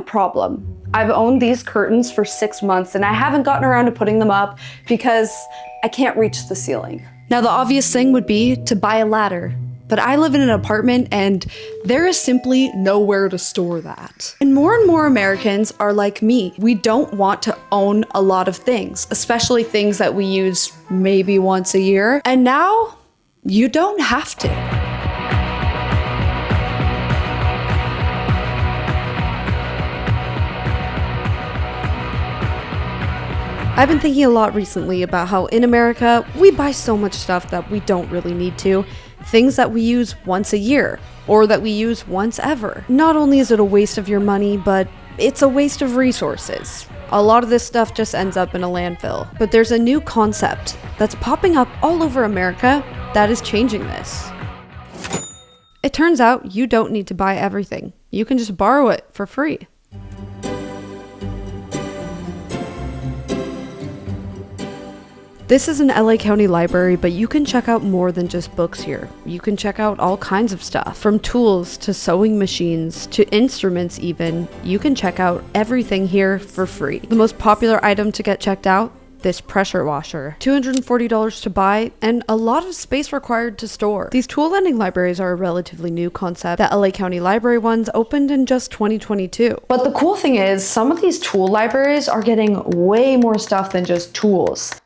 a problem. I've owned these curtains for 6 months and I haven't gotten around to putting them up because I can't reach the ceiling. Now, the obvious thing would be to buy a ladder, but I live in an apartment and there is simply nowhere to store that. And more Americans are like me. We don't want to own a lot of things, especially things that we use maybe once a year. And now you don't have to. I've been thinking a lot recently about how in America, we buy so much stuff that we don't really need to. Things that we use once a year, or that we use once ever. Not only is it a waste of your money, but it's a waste of resources. A lot of this stuff just ends up in a landfill. But there's a new concept that's popping up all over America that is changing this. It turns out you don't need to buy everything. You can just borrow it for free. This is an LA County library, but you can check out more than just books here. You can check out all kinds of stuff, from tools to sewing machines to instruments even. You can check out everything here for free. The most popular item to get checked out? This pressure washer. $240 to buy and a lot of space required to store. These tool lending libraries are a relatively new concept. The LA County Library ones opened in just 2022. But the cool thing is, some of these tool libraries are getting way more stuff than just tools.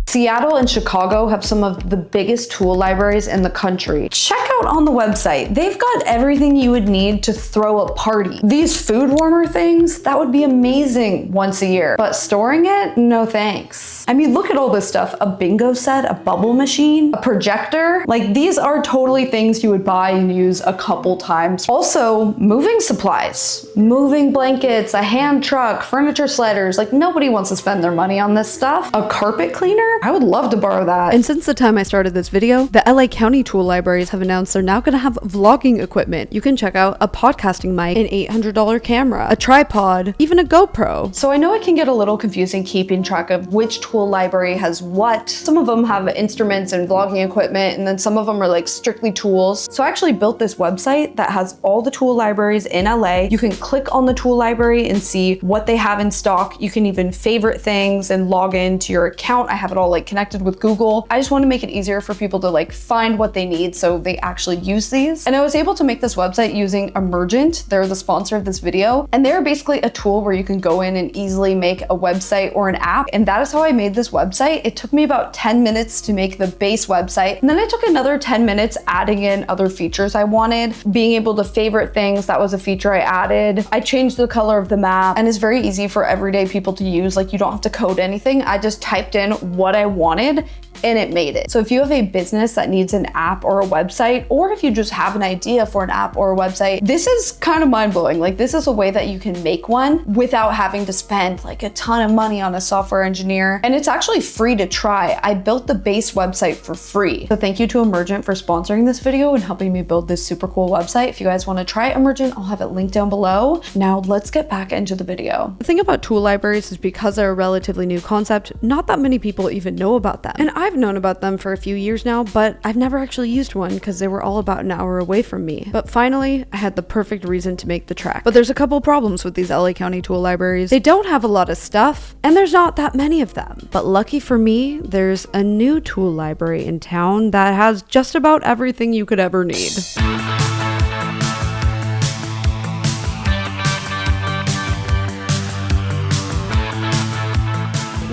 Seattle and Chicago have some of the biggest tool libraries in the country. Check out on the website. They've got everything you would need to throw a party. These food warmer things, that would be amazing once a year. But storing it? No thanks. I mean, look at all this stuff. A bingo set, a bubble machine, a projector. Like, these are totally things you would buy and use a couple times. Also, moving supplies. Moving blankets, a hand truck, furniture sliders. Like, nobody wants to spend their money on this stuff. A carpet cleaner? I would love to borrow that. And since the time I started this video, the LA County tool libraries have announced they're now gonna have vlogging equipment. You can check out a podcasting mic, an $800 camera, a tripod, even a GoPro. So I know it can get a little confusing keeping track of which tool library has what. Some of them have instruments and vlogging equipment, and then some of them are like strictly tools. So I actually built this website that has all the tool libraries in LA. You can click on the tool library and see what they have in stock. You can even favorite things and log into your account. I have it all like connected with Google. I just want to make it easier for people to like find what they need so they actually use these. And I was able to make this website using Emergent. They're the sponsor of this video. And they're basically a tool where you can go in and easily make a website or an app. And that is how I made this website. It took me about 10 minutes to make the base website. And then I took another 10 minutes adding in other features I wanted. Being able to favorite things, that was a feature I added. I changed the color of the map, and it's very easy for everyday people to use. Like, you don't have to code anything. I just typed in what I wanted and it made it. So if you have a business that needs an app or a website, or if you just have an idea for an app or a website, this is kind of mind-blowing. Like, this is a way that you can make one without having to spend like a ton of money on a software engineer. And it's actually free to try. I built the base website for free. So thank you to Emergent for sponsoring this video and helping me build this super cool website. If you guys want to try Emergent, I'll have it linked down below. Now let's get back into the video. The thing about tool libraries is because they're a relatively new concept, not that many people even know about them. And I've known about them for a few years now, but I've never actually used one because they were all about an hour away from me. But finally, I had the perfect reason to make the trek. But there's a couple problems with these LA County tool libraries. They don't have a lot of stuff, and there's not that many of them. But lucky for me, there's a new tool library in town that has just about everything you could ever need.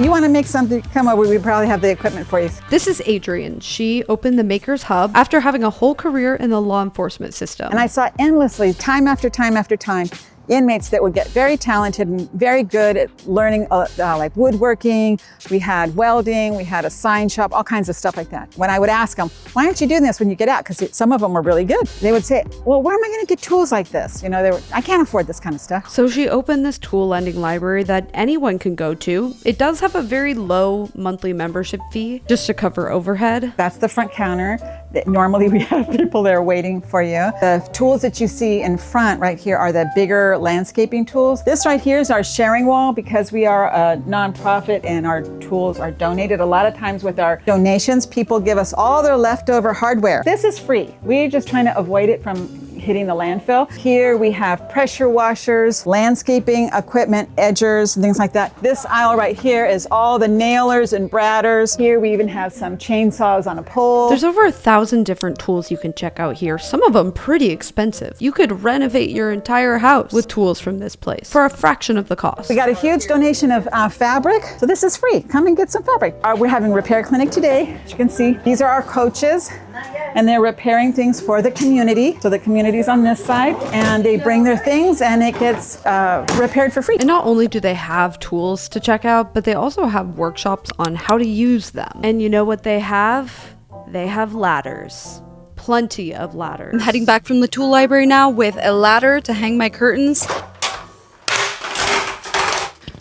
You want to make something, come over, we probably have the equipment for you. This is Adrienne. She opened the Maker's Hub after having a whole career in the law enforcement system. And I saw endlessly, time after time after time, inmates that would get very talented and very good at learning like woodworking. We had welding, we had a sign shop, all kinds of stuff like that. When I would ask them, why aren't you doing this when you get out? Because some of them were really good. They would say, well, where am I going to get tools like this? You know, I can't afford this kind of stuff. So she opened this tool lending library that anyone can go to. It does have a very low monthly membership fee just to cover overhead. That's the front counter. Normally we have people there waiting for you. The tools that you see in front right here are the bigger landscaping tools. This right here is our sharing wall because we are a nonprofit and our tools are donated. A lot of times with our donations, people give us all their leftover hardware. This is free. We're just trying to avoid it from hitting the landfill. Here we have pressure washers, landscaping equipment, edgers, and things like that. This aisle right here is all the nailers and bradders. Here we even have some chainsaws on a pole. There's over 1,000 different tools you can check out here, some of them pretty expensive. You could renovate your entire house with tools from this place for a fraction of the cost. We got a huge donation of fabric, so this is free. Come and get some fabric. We're having repair clinic today, as you can see. These are our coaches, and they're repairing things for the community. So the community's on this side, and they bring their things, and it gets repaired for free. And not only do they have tools to check out, but they also have workshops on how to use them. And you know what they have? They have ladders. Plenty of ladders. I'm heading back from the tool library now with a ladder to hang my curtains.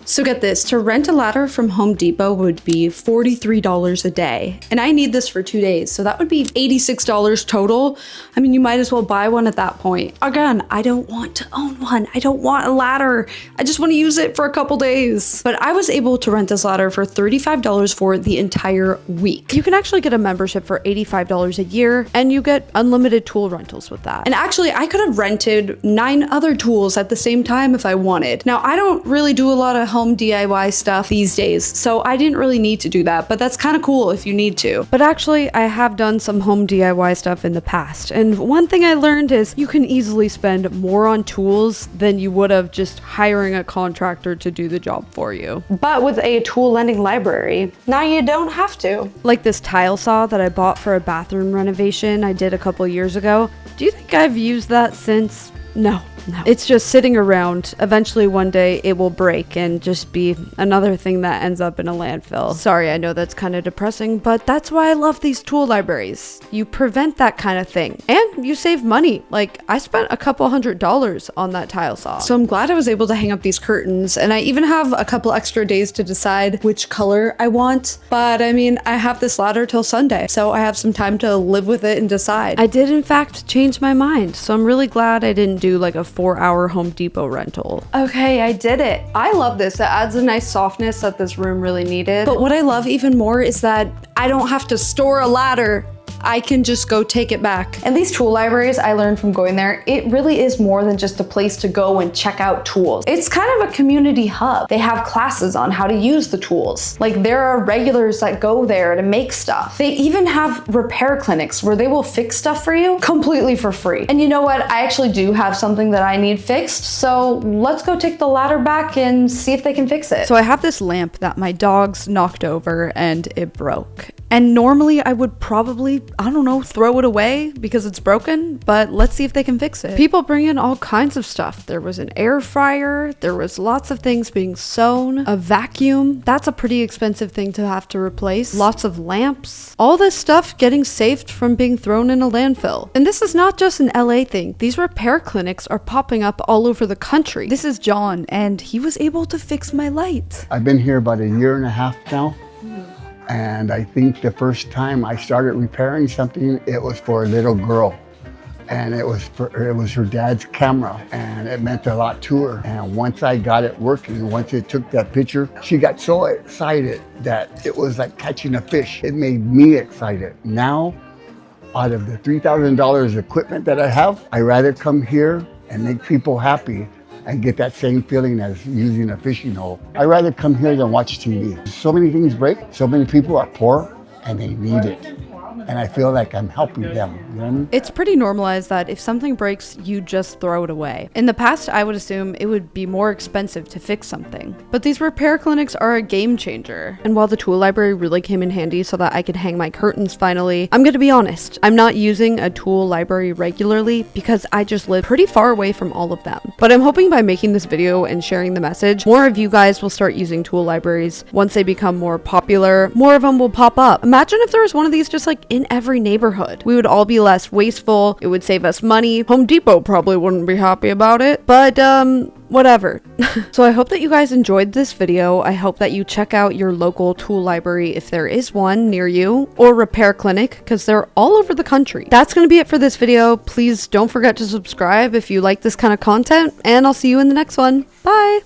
So get this, to rent a ladder from Home Depot would be $43 a day. And I need this for 2 days, so that would be $86 total. I mean, you might as well buy one at that point. Again, I don't want to own one. I don't want a ladder. I just want to use it for a couple days. But I was able to rent this ladder for $35 for the entire week. You can actually get a membership for $85 a year, and you get unlimited tool rentals with that. And actually, I could have rented 9 other tools at the same time if I wanted. Now, I don't really do a lot of home DIY stuff these days, so I didn't really need to do that, but that's kind of cool if you need to. But actually, I have done some home DIY stuff in the past, and one thing I learned is you can easily spend more on tools than you would have just hiring a contractor to do the job for you. But with a tool lending library, now you don't have to. Like this tile saw that I bought for a bathroom renovation I did a couple years ago. Do you think I've used that since? No. It's just sitting around. Eventually one day it will break and just be another thing that ends up in a landfill. Sorry, I know that's kind of depressing, but that's why I love these tool libraries. You prevent that kind of thing and you save money. Like I spent a couple $100s on that tile saw. So I'm glad I was able to hang up these curtains, and I even have a couple extra days to decide which color I want. But I mean, I have this ladder till Sunday, so I have some time to live with it and decide. I did in fact change my mind, so I'm really glad I didn't do like a 4-hour Home Depot rental. Okay, I did it. I love this. It adds a nice softness that this room really needed. But what I love even more is that I don't have to store a ladder. I can just go take it back. And these tool libraries, I learned from going there, it really is more than just a place to go and check out tools. It's kind of a community hub. They have classes on how to use the tools. Like there are regulars that go there to make stuff. They even have repair clinics where they will fix stuff for you completely for free. And you know what? I actually do have something that I need fixed. So let's go take the ladder back and see if they can fix it. So I have this lamp that my dogs knocked over and it broke. And normally I would probably, I don't know, throw it away because it's broken, but let's see if they can fix it. People bring in all kinds of stuff. There was an air fryer, there was lots of things being sewn, a vacuum, that's a pretty expensive thing to have to replace, lots of lamps, all this stuff getting saved from being thrown in a landfill. And this is not just an LA thing. These repair clinics are popping up all over the country. This is John, and he was able to fix my light. I've been here about 1.5 years now. And I think the first time I started repairing something, it was for a little girl. And it was her dad's camera, and it meant a lot to her. And once I got it working, once it took that picture, she got so excited that it was like catching a fish. It made me excited. Now, out of the $3,000 equipment that I have, I rather come here and make people happy and get that same feeling as using a fishing hole. I'd rather come here than watch TV. So many things break, so many people are poor, and they need it. And I feel like I'm helping them, you know what I mean? It's pretty normalized that if something breaks, you just throw it away. In the past, I would assume it would be more expensive to fix something. But these repair clinics are a game changer. And while the tool library really came in handy so that I could hang my curtains finally, I'm gonna be honest, I'm not using a tool library regularly because I just live pretty far away from all of them. But I'm hoping by making this video and sharing the message, more of you guys will start using tool libraries. Once they become more popular, more of them will pop up. Imagine if there was one of these just like in every neighborhood. We would all be less wasteful. It would save us money. Home Depot probably wouldn't be happy about it, but whatever. So I hope that you guys enjoyed this video. I hope that you check out your local tool library if there is one near you, or repair clinic, because they're all over the country. That's going to be it for this video. Please don't forget to subscribe if you like this kind of content, and I'll see you in the next one. Bye!